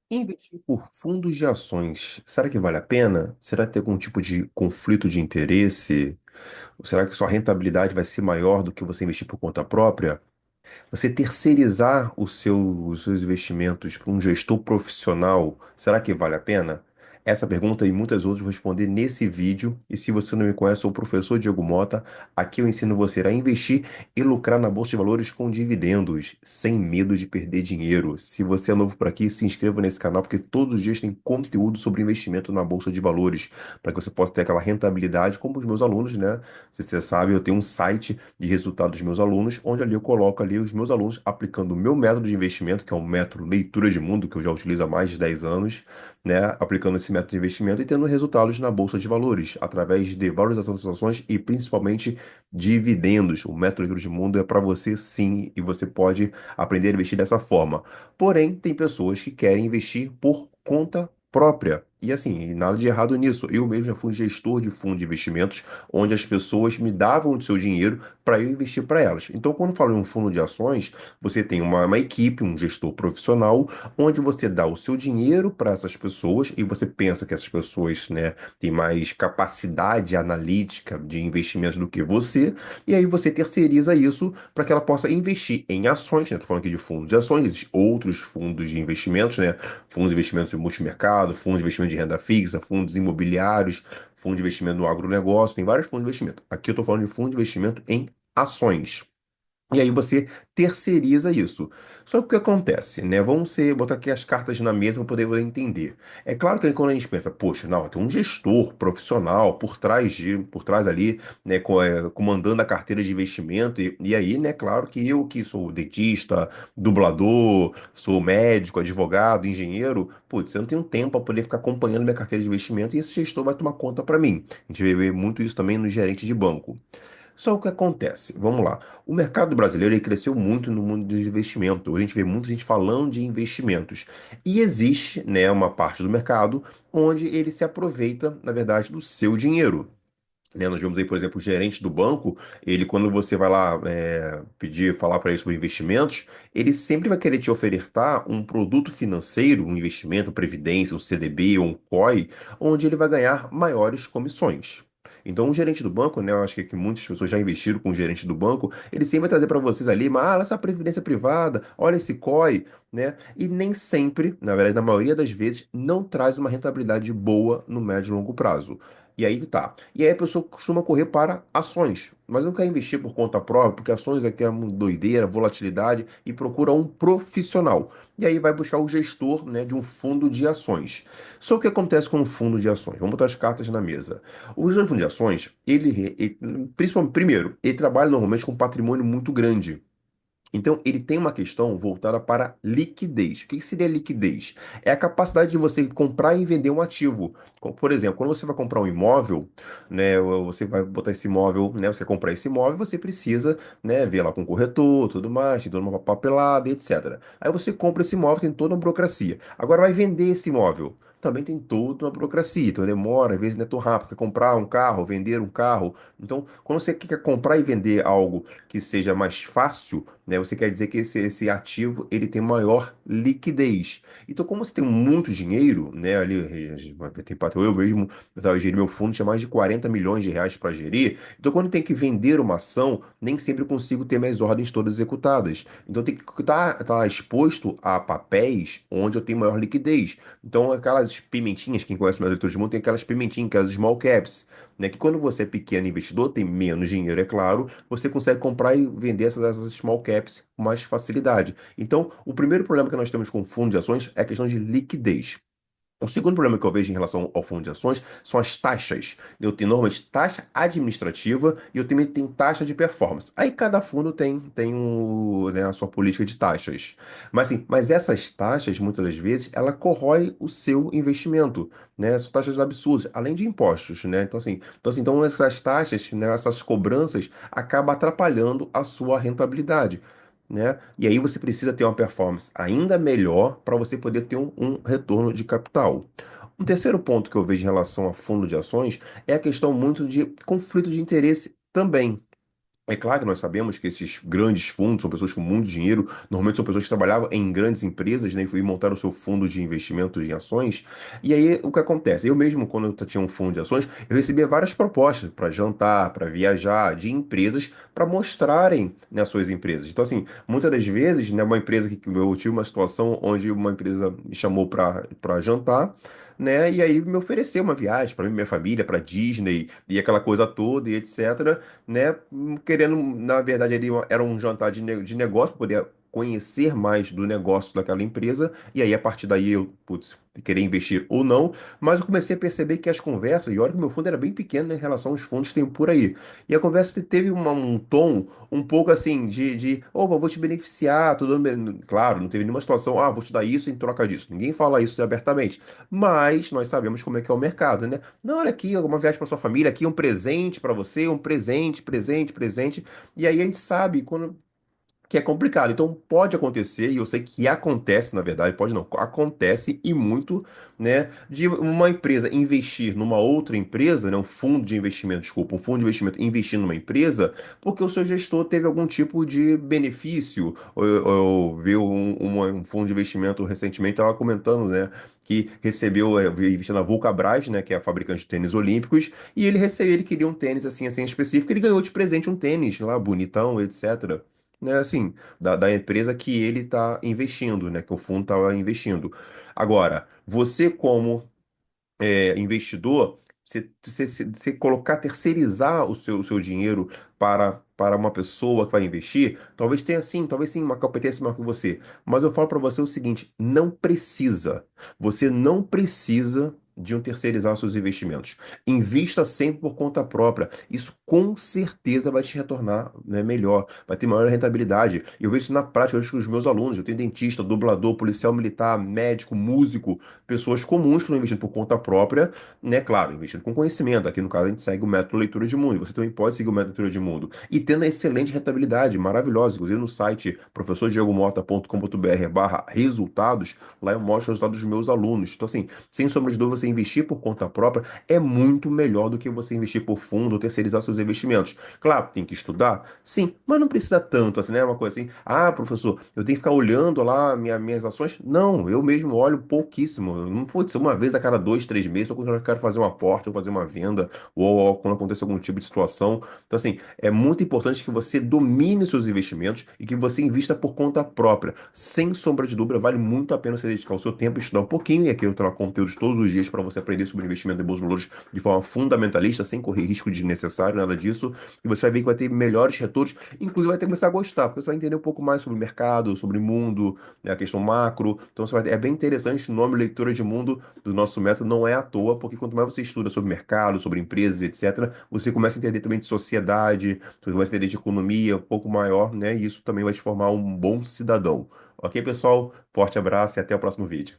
Investir por fundos de ações, será que vale a pena? Será que tem algum tipo de conflito de interesse? Ou será que sua rentabilidade vai ser maior do que você investir por conta própria? Você terceirizar os seus investimentos para um gestor profissional, será que vale a pena? Essa pergunta e muitas outras eu vou responder nesse vídeo. E se você não me conhece, eu sou o professor Diego Mota. Aqui eu ensino você a investir e lucrar na Bolsa de Valores com dividendos, sem medo de perder dinheiro. Se você é novo por aqui, se inscreva nesse canal, porque todos os dias tem conteúdo sobre investimento na Bolsa de Valores, para que você possa ter aquela rentabilidade, como os meus alunos, né? Se você sabe, eu tenho um site de resultados dos meus alunos, onde ali eu coloco ali os meus alunos aplicando o meu método de investimento, que é um método leitura de mundo, que eu já utilizo há mais de 10 anos, né? Aplicando esse método de investimento e tendo resultados na Bolsa de Valores, através de valorização das ações e principalmente dividendos. O método leitura de mundo é para você sim, e você pode aprender a investir dessa forma. Porém, tem pessoas que querem investir por conta própria. E assim, nada de errado nisso. Eu mesmo já fui gestor de fundo de investimentos onde as pessoas me davam o seu dinheiro para eu investir para elas. Então, quando eu falo em um fundo de ações, você tem uma equipe, um gestor profissional, onde você dá o seu dinheiro para essas pessoas e você pensa que essas pessoas, né, têm mais capacidade analítica de investimento do que você, e aí você terceiriza isso para que ela possa investir em ações, né? Estou falando aqui de fundo de ações, existem outros fundos de investimentos, né? Fundos de investimentos de multimercado, fundos de investimento de renda fixa, fundos imobiliários, fundo de investimento no agronegócio, tem vários fundos de investimento. Aqui eu estou falando de fundo de investimento em ações. E aí você terceiriza isso. Só que o que acontece, né? Botar aqui as cartas na mesa para poder entender. É claro que aí quando a gente pensa, poxa, não, tem um gestor profissional por trás ali, né, comandando a carteira de investimento. E aí, né, claro que eu que sou dentista, dublador, sou médico, advogado, engenheiro, putz, eu não tenho tempo para poder ficar acompanhando minha carteira de investimento e esse gestor vai tomar conta para mim. A gente vê muito isso também no gerente de banco. Só o que acontece, vamos lá. O mercado brasileiro ele cresceu muito no mundo dos investimentos. Hoje a gente vê muita gente falando de investimentos. E existe, né, uma parte do mercado onde ele se aproveita, na verdade, do seu dinheiro. Né, nós vemos aí, por exemplo, o gerente do banco, ele, quando você vai lá pedir, falar para ele sobre investimentos, ele sempre vai querer te ofertar um produto financeiro, um investimento, previdência, um CDB ou um COI, onde ele vai ganhar maiores comissões. Então, o gerente do banco, né, eu acho que muitas pessoas já investiram com o gerente do banco, ele sempre vai trazer para vocês ali, mas olha essa previdência privada, olha esse COI, né? E nem sempre, na verdade, na maioria das vezes, não traz uma rentabilidade boa no médio e longo prazo. E aí tá. E aí a pessoa costuma correr para ações, mas não quer investir por conta própria, porque ações aqui é uma doideira, volatilidade, e procura um profissional. E aí vai buscar o gestor, né, de um fundo de ações. Só o que acontece com o fundo de ações? Vamos botar as cartas na mesa. O gestor de fundo de ações, principalmente, primeiro, ele trabalha normalmente com um patrimônio muito grande. Então, ele tem uma questão voltada para liquidez. O que seria liquidez? É a capacidade de você comprar e vender um ativo. Por exemplo, quando você vai comprar um imóvel, né, ou você vai botar esse imóvel, né, você vai comprar esse imóvel, você precisa, né, ver lá com o corretor, tudo mais, tem toda uma papelada, etc. Aí você compra esse imóvel, tem toda uma burocracia. Agora vai vender esse imóvel. Também tem toda uma burocracia, então demora, às vezes não é tão rápido. Quer comprar um carro, vender um carro. Então, quando você quer comprar e vender algo que seja mais fácil, né? Você quer dizer que esse ativo ele tem maior liquidez. Então, como você tem muito dinheiro, né? Ali, tem patrão, eu mesmo, eu estava gerindo meu fundo, tinha mais de 40 milhões de reais para gerir. Então, quando tem que vender uma ação, nem sempre eu consigo ter minhas ordens todas executadas. Então, tem que estar exposto a papéis onde eu tenho maior liquidez. Então, aquelas pimentinhas, quem conhece o leitor de mundo, tem aquelas pimentinhas, aquelas small caps, né? Que quando você é pequeno investidor, tem menos dinheiro, é claro, você consegue comprar e vender essas small caps com mais facilidade. Então, o primeiro problema que nós temos com o fundo de ações é a questão de liquidez. O segundo problema que eu vejo em relação ao fundo de ações são as taxas. Eu tenho normalmente taxa administrativa e eu também tenho taxa de performance. Aí cada fundo tem né, a sua política de taxas. Mas essas taxas, muitas das vezes, ela corrói o seu investimento, né? São taxas absurdas, além de impostos, né? Então essas taxas, né, essas cobranças acabam atrapalhando a sua rentabilidade, né? E aí você precisa ter uma performance ainda melhor para você poder ter um retorno de capital. Um terceiro ponto que eu vejo em relação a fundo de ações é a questão muito de conflito de interesse também. É claro que nós sabemos que esses grandes fundos são pessoas com muito dinheiro, normalmente são pessoas que trabalhavam em grandes empresas, né, e montaram o seu fundo de investimentos em ações. E aí o que acontece? Eu mesmo, quando eu tinha um fundo de ações, eu recebia várias propostas para jantar, para viajar, de empresas para mostrarem, né, as suas empresas. Então, assim, muitas das vezes, né, uma empresa que eu tive uma situação onde uma empresa me chamou para jantar. Né, e aí me ofereceu uma viagem para mim, e minha família, para Disney e aquela coisa toda e etc, né? Querendo, na verdade, ali era um jantar de negócio, para poder conhecer mais do negócio daquela empresa, e aí a partir daí eu, putz, querer investir ou não, mas eu comecei a perceber que as conversas, e olha que o meu fundo era bem pequeno, né, em relação aos fundos que tem por aí, e a conversa teve um tom um pouco assim opa, vou te beneficiar, tudo bem. Claro, não teve nenhuma situação, vou te dar isso em troca disso. Ninguém fala isso abertamente, mas nós sabemos como é que é o mercado, né? Não, olha aqui, alguma viagem para sua família, aqui um presente para você, um presente, presente, presente. E aí a gente sabe quando que é complicado. Então pode acontecer, e eu sei que acontece, na verdade, pode não, acontece e muito, né, de uma empresa investir numa outra empresa, né, um fundo de investimento, desculpa, um fundo de investimento investir numa empresa, porque o seu gestor teve algum tipo de benefício. Eu vi um fundo de investimento recentemente, estava comentando, né, que recebeu, investiu na Vulcabras, né, que é a fabricante de tênis olímpicos, e ele recebeu, ele queria um tênis assim, assim específico, ele ganhou de presente um tênis lá, bonitão, etc, né, assim, da empresa que ele está investindo, né, que o fundo está investindo. Agora, você como investidor, você colocar, terceirizar o seu dinheiro para uma pessoa que vai investir, talvez sim, uma competência maior que você. Mas eu falo para você o seguinte: não precisa. Você não precisa de um terceirizar seus investimentos. Invista sempre por conta própria. Isso com certeza vai te retornar, né, melhor, vai ter maior rentabilidade. Eu vejo isso na prática, eu vejo com os meus alunos. Eu tenho dentista, dublador, policial militar, médico, músico, pessoas comuns que estão investindo por conta própria, né? Claro, investindo com conhecimento. Aqui no caso a gente segue o método leitura de mundo. Você também pode seguir o método leitura de mundo. E tendo excelente rentabilidade, maravilhosa. Inclusive no site professordiegomota.com.br/resultados, lá eu mostro os resultados dos meus alunos. Então, assim, sem sombra de dúvida, você investir por conta própria é muito melhor do que você investir por fundo ou terceirizar seus investimentos. Claro, tem que estudar, sim, mas não precisa tanto, assim, né? Uma coisa assim, professor, eu tenho que ficar olhando lá minhas ações? Não, eu mesmo olho pouquíssimo. Não pode ser uma vez a cada 2, 3 meses, ou quando eu quero fazer um aporte, ou fazer uma venda, ou quando acontece algum tipo de situação. Então, assim, é muito importante que você domine os seus investimentos e que você invista por conta própria. Sem sombra de dúvida, vale muito a pena você dedicar o seu tempo e estudar um pouquinho. E aqui eu trago conteúdos todos os dias para você aprender sobre investimento em bolsa de valores de forma fundamentalista, sem correr risco desnecessário, nada disso. E você vai ver que vai ter melhores retornos, inclusive vai ter que começar a gostar, porque você vai entender um pouco mais sobre o mercado, sobre o mundo, né, a questão macro. Então é bem interessante, o nome Leitura de Mundo do nosso método não é à toa, porque quanto mais você estuda sobre mercado, sobre empresas, etc., você começa a entender também de sociedade, você começa a entender de economia um pouco maior, né? E isso também vai te formar um bom cidadão. Ok, pessoal? Forte abraço e até o próximo vídeo.